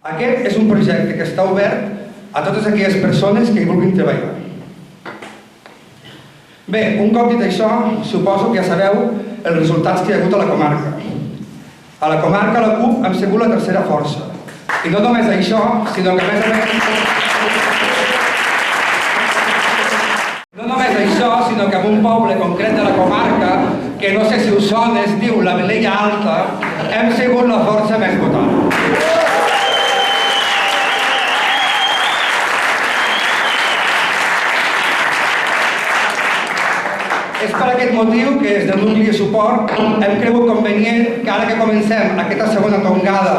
Aquest és un projecte que està obert a totes aquelles persones que hi vulguin treballar. Bé, un cop dit això, suposo que ja sabeu els resultats que hi ha hagut a la comarca. A la comarca la CUP hem sigut la tercera força. I no només això, sinó que a més no només això, sinó que en un poble concret de la comarca, que no sé si us sona, es diu la Vilella Alta, hem sigut la força més votada. És per aquest motiu que des del nucli de suport hem cregut convenient que ara que comencem aquesta segona tongada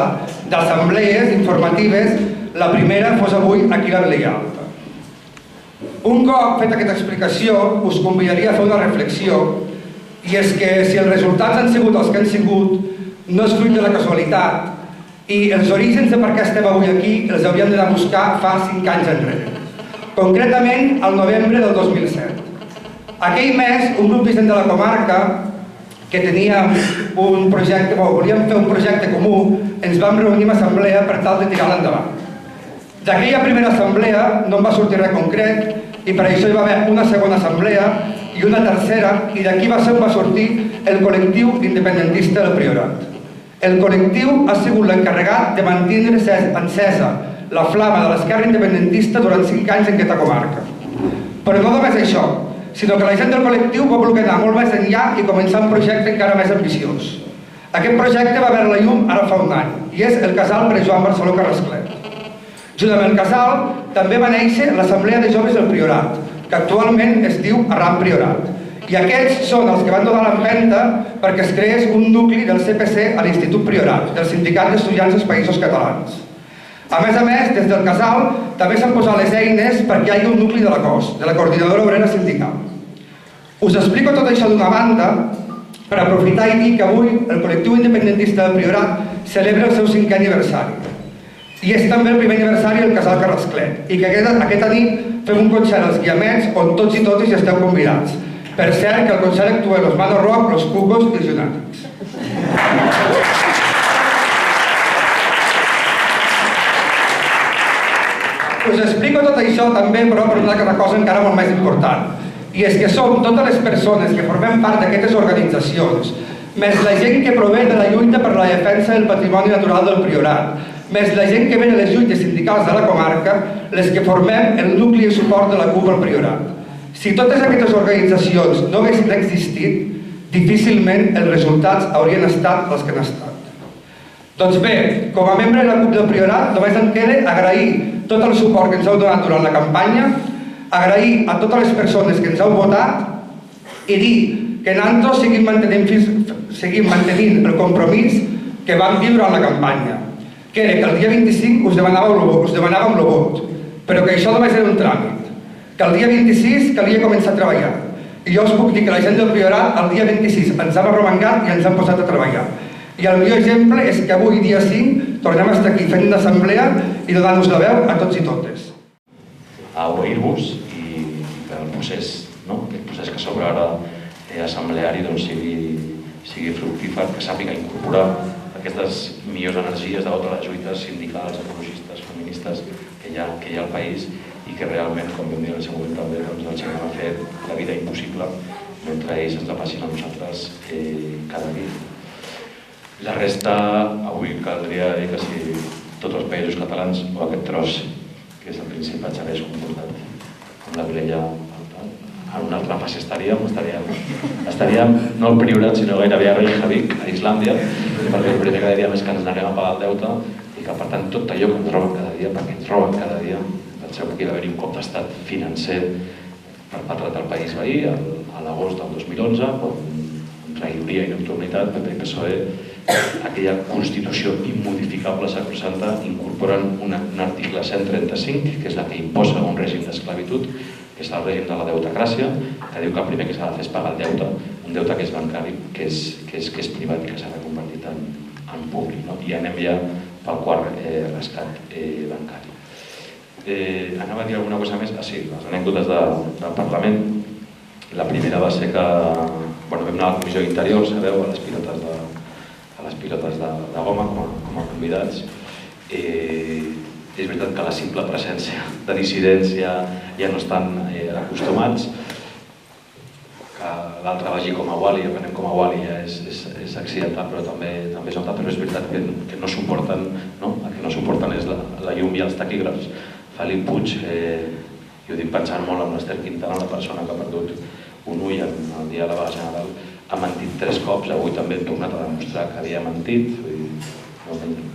d'assemblees informatives, la primera fos avui aquí a la Vilella Alta. Un cop feta aquesta explicació, us convidaria a fer una reflexió, i és que si els resultats han sigut els que han sigut, no és fruit de la casualitat, i els orígens de per què estem avui aquí els hauríem d'anar a buscar fa 5 anys enrere. Concretament, al novembre del 2007. Aquell mes, un grup vicent de la comarca, que teníem un projecte, volíem fer un projecte comú, ens vam reunir en assemblea per tal de tirar-la endavant. D'aquella primera assemblea no en va sortir res concret i per això hi va haver una segona assemblea i una tercera, i d'aquí va sortir el col·lectiu independentista del Priorat. El col·lectiu ha sigut l'encarregat de mantenir encesa la flama de l'esquerra independentista durant 5 anys en aquesta comarca. Però no només això, sinó que la gent del col·lectiu va voler anar molt més enllà i començar un projecte encara més ambiciós. Aquest projecte va veure la llum ara fa un any, i és el Casal Pere Joan Barceló Carrasclet. Junt amb el Casal també va néixer l'Assemblea de Joves del Priorat, que actualment es diu Arran Priorat. I aquests són els que van donar l'empenta perquè es creés un nucli del CPC a l'Institut Priorat, del Sindicat d'Estudiants dels Països Catalans. A més, des del Casal també s'han posat les eines perquè hi hagi un nucli de la COS, de la Coordinadora Obrera Sindical. Us explico tot això d'una banda per aprofitar i dir que avui el col·lectiu independentista del Priorat celebra el seu 5è aniversari. I és també el primer aniversari del Casal Carrasclet, i que aquesta nit fem un concert als Guiamets on tots i totes hi esteu convidats. Per cert, que el concert actua Los Mano Rock, Los Cucos i els Lunatics. Us explico tot això també, però per una altra cosa encara molt més important. I és que som totes les persones que formem part d'aquestes organitzacions, més la gent que prové de la lluita per la defensa del patrimoni natural del Priorat, més la gent que ve de les lluites sindicals de la comarca, les que formem el nucli de suport de la CUP al Priorat. Si totes aquestes organitzacions no haguessin existit, difícilment els resultats haurien estat els que han estat. Doncs bé, com a membre de la CUP del Priorat, només em queda agrair tot el suport que ens heu donat durant la campanya, agrair a totes les persones que ens heu votat i dir que nosaltres seguim mantenint el compromís que vam viure en la campanya, que era que el dia 25 us demanàvem el vot, però que això només era un tràmit, que el dia 26 calia començar a treballar. I jo us puc dir que la gent del Priorat el dia 26 ens hem arromangat i ens hem posat a treballar. I el millor exemple és que avui, dia 5, tornem a estar aquí fent una assemblea i donant-nos la veu a tots i totes. A obeir-vos i per el procés, aquest procés que s'obre ara assembleari sigui fructífer, que sàpiga incorporar aquestes millors energies de totes les lluites sindicals, ecologistes, feministes que hi ha al país i que realment, com vam dir en el seu moment també, els hem a fer la vida impossible mentre ells ens la passin a nosaltres cada dia. La resta, avui caldria dir que si tots els països catalans o aquest tros, que és el Principat, s'hagués comportat amb la Vilella Alta, en una altra fase estaríem no al Priorat, sinó gairebé a Reykjavik, a Islàndia, perquè el primer cada dia més que ens anem a pagar el deute i que, per tant, tot allò que ens roben cada dia, perquè ens roben cada dia, penseu que hi ha d'haver un cop d'estat financer perpetrat al país veí, a l'agost del 2011, quan traïdoria i nocturnitat, PP i PSOE, aquella Constitució immodificable sacrosanta, incorporen un article 135, que és la que imposa un règim d'esclavitud, que és el règim de la deutecràcia, que diu que el primer que s'ha de fer és pagar el deute, un deute que és bancari, que és privat i que s'ha reconvertit en públic. I anem ja pel quart rescat bancari. Anava a dir alguna cosa més? Sí, les anècdotes del Parlament. La primera va ser que vam anar a la Comissió d'Interior, sabeu, a les pilotes de goma com a convidats, És veritat que la simple presència de dissidència ja no estan acostumats, que l'altre vagi com a Wally o que anem com a Wally ja és accidental, però també es nota, però és veritat que no suporten, el que no suporten és la llum i els taquígrafs. Felip Puig, i ho dic pensant molt en l'Ester Quintana, la persona que ha perdut un ull el dia de la vaga general, ha mentit 3 cops, avui també hem tornat a demostrar que havia mentit.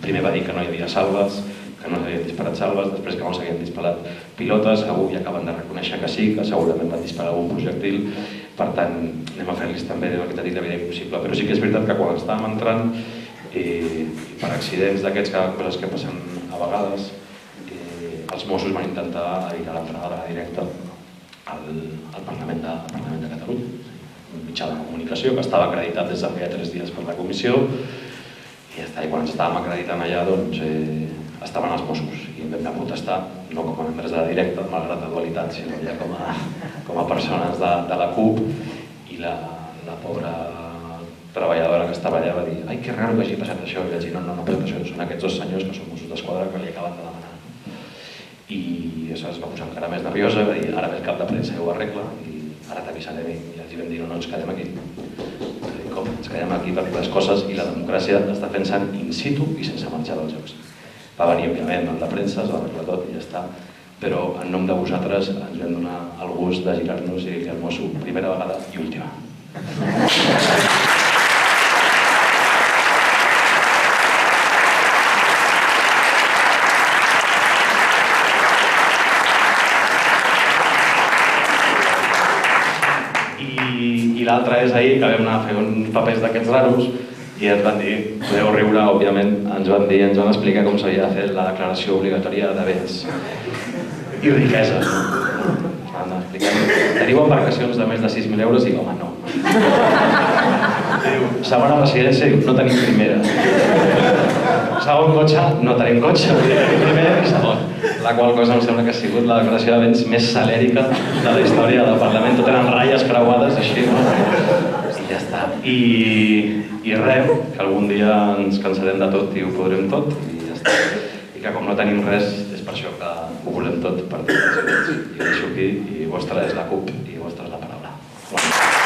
Primer va dir que no hi havia salves, que no s'havien disparat salves, després que no s'havien disparat pilotes, avui acaben de reconèixer que sí, que segurament van disparar algun projectil. Per tant, anem a fer-los també el que t'ha dit la vida impossible. Però sí que és veritat que quan estàvem entrant, per accidents d'aquests, coses que passen a vegades, els Mossos van intentar evitar l'entrada directa al Parlament de Catalunya, un mitjà de comunicació que estava acreditat des de feia 3 dies per la comissió, i ja està. I quan ens estàvem acreditant allà, doncs, estaven els Mossos i vam anar a protestar, no com a membres de la directa, malgrat la dualitat, sinó ja com a persones de la CUP, i la pobra treballadora que estava allà va dir «Ai, que raro que hagi passat això», i vaig dir «No, no, però això són aquests 2 senyors que són Mossos d'Esquadra que li acaben de demanar». I això es va posar encara més nerviosa, va dir «Ara ve el cap de premsa i ho arregla, i ara t'avisarem», i els vam dir «No, ens quedem aquí». Com? Ens quedem aquí per les coses, i la democràcia es defensen in situ i sense marxar dels jocs. Va venir, òbviament, amb la premsa, es va arreglar tot i ja està, però en nom de vosaltres ens vam donar el gust de girar-nos i dir al mosso, primera vegada i última. I l'altre és ahir, que vam anar a fer uns papers d'aquests raros, i ens van dir, podeu riure, òbviament, ens van explicar com s'havia de fer la declaració obligatòria de béns i riqueses. Teniu embarcacions de més de 6.000 euros? I home, no. Segona residència, no tenim primera. Segon cotxe, no tenim cotxe, tenim primera i segon. La qual cosa em sembla que ha sigut la declaració de béns més celèrica de la història del Parlament. Tot eren ratlles creuades, així, no? I ja està. I res, que algun dia ens cansarem de tot i ho podrem tot, i ja està. I que com no tenim res, és per això que ho volem tot per tots els ciutadans. I ho deixo aquí, i vostra és la CUP, i vostra és la paraula.